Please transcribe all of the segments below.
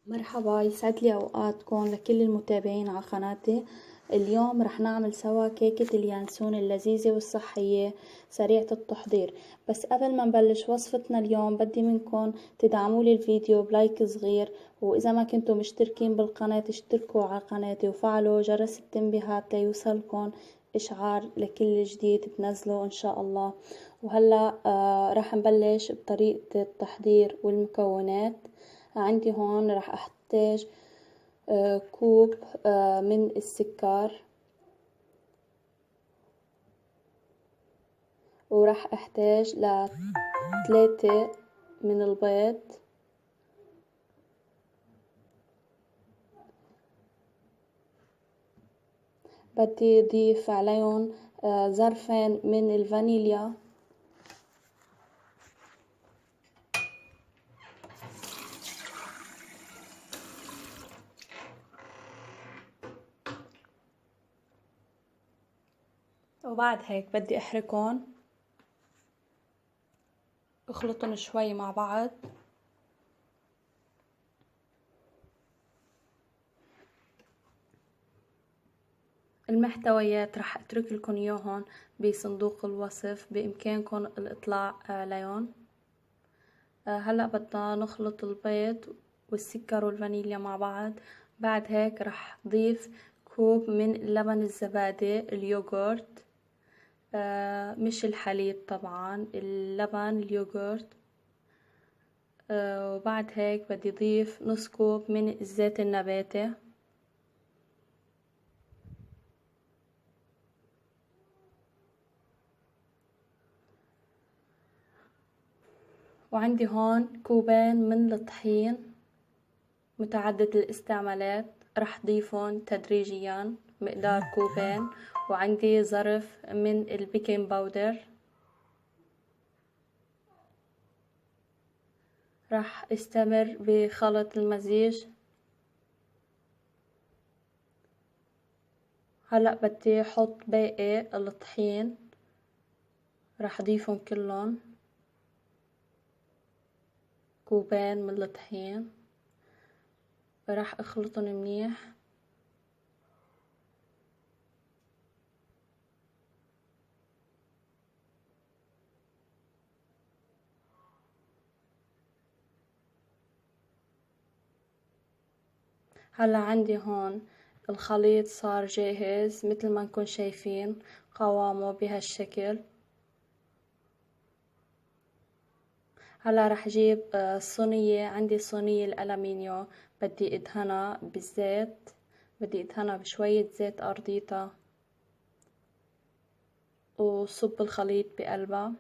مرحبا، يسعد لي اوقاتكم لكل المتابعين على قناتي. اليوم رح نعمل سوا كيكة اليانسون اللذيذة والصحية سريعة التحضير. بس قبل ما نبلش وصفتنا اليوم بدي منكم تدعموا لي الفيديو بلايك صغير، واذا ما كنتوا مشتركين بالقناة اشتركوا على قناتي وفعلوا جرس التنبيهات ليوصلكم اشعار لكل جديد بنزله ان شاء الله. وهلا رح نبلش بطريقة التحضير والمكونات. عندي هون راح احتاج كوب من السكر، وراح احتاج ل3 من البيض، بدي اضيف عليهم ظرفين من الفانيليا، وبعد هيك بدي احركهم اخلطهم شوي مع بعض. المحتويات رح اترك لكم اياهم بصندوق الوصف، بامكانكم الاطلاع عليهم. هلا بدنا نخلط البيض والسكر والفانيليا مع بعض. بعد هيك رح ضيف كوب من لبن الزبادي اليوغورت، مش الحليب طبعا، اللبن اليوغورت. وبعد هيك بدي ضيف نص كوب من الزيت النباتي، وعندي هون كوبين من الطحين متعدد الاستعمالات، رح ضيفهم تدريجيا مقدار كوبين. وعندي ظرف من البيكنج باودر، رح استمر بخلط المزيج. هلأ بدي احط باقي الطحين، رح اضيفهم كلهم كوبين من الطحين، رح اخلطهم منيح. هلا عندي هون الخليط صار جاهز مثل ما نكون شايفين قوامه بهالشكل. هلا رح اجيب صينية، عندي صينية الألمنيو، بدي ادهنها بالزيت، بدي ادهنها بشوية زيت أرضيتا، وصب الخليط بقلبها.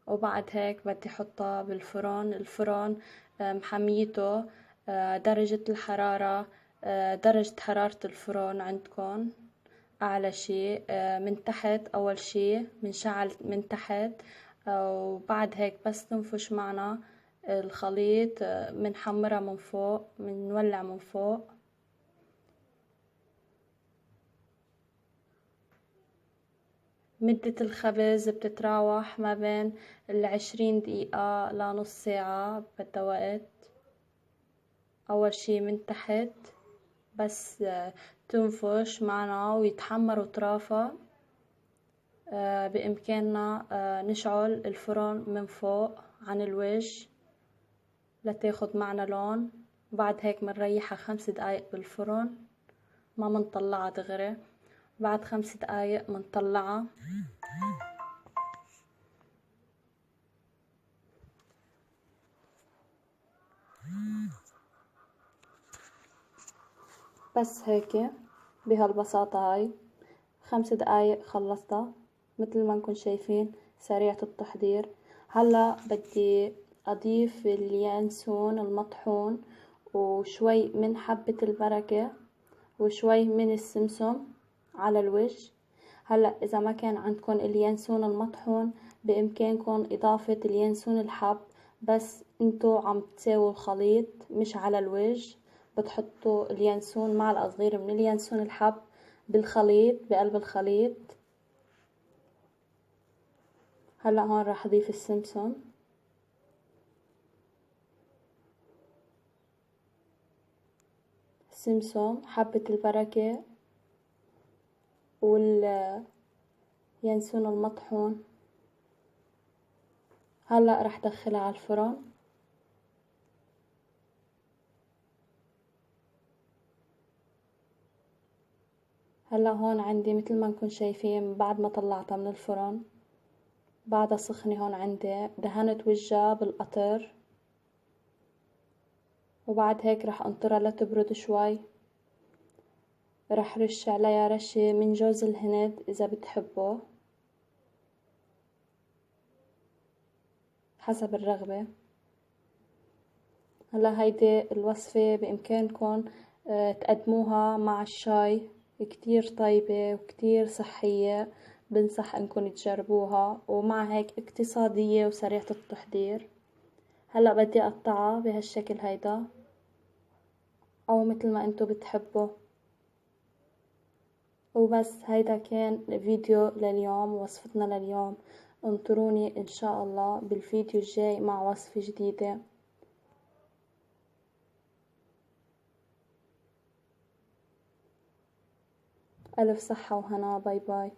وبعد هيك بدي حطها بالفرن. الفرن محميته درجة الحرارة، درجة حرارة الفرن عندكم أعلى شي، من تحت أول شي منشعل من تحت. وبعد هيك بس تنفش معنا الخليط منحمرها من فوق، منولع من فوق. مدة الخبز بتتراوح ما بين 20 دقيقة لنص ساعة، بدها وقت. أول شي من تحت بس تنفش معنا ويتحمر وترافى. بإمكاننا نشعل الفرن من فوق عن الوجه لتاخد معنا لون. بعد هيك منريحها 5 دقايق بالفرن، ما منطلعها دغري. بعد 5 دقايق منطلعها. بس هيك بهالبساطة هاي 5 دقايق خلصتها مثل ما نكون شايفين سريعة التحضير. هلا بدي اضيف اليانسون المطحون وشوي من حبة البركة وشوي من السمسم على الوجه. هلا اذا ما كان عندكم اليانسون المطحون بامكانكم اضافة اليانسون الحب، بس انتو عم تساووا الخليط مش على الوجه. بتحطوا اليانسون معلقة صغيرة من اليانسون الحب بالخليط، بقلب الخليط. هلا هون راح اضيف السمسم، السمسم، حبة البركة، واليانسون المطحون. هلأ رح دخلها على الفرن. هلأ هون عندي متل ما نكون شايفين بعد ما طلعتها من الفرن بعدها سخنة. هون عندي دهنت وجهها بالقطر، وبعد هيك رح انطرها لتبرد شوي. رح رش عليها رشة من جوز الهند إذا بتحبه حسب الرغبة. هلا هيدي الوصفة بإمكانكم تقدموها مع الشاي، كتير طيبة وكتير صحية، بنصح انكم تجربوها، ومع هيك اقتصادية وسريعة التحضير. هلا بدي اقطعها بهالشكل هيدا او مثل ما انتو بتحبوا. وبس هيدا كان فيديو لليوم، وصفتنا لليوم. انطروني ان شاء الله بالفيديو الجاي مع وصفة جديدة. ألف صحة وهنا، باي باي.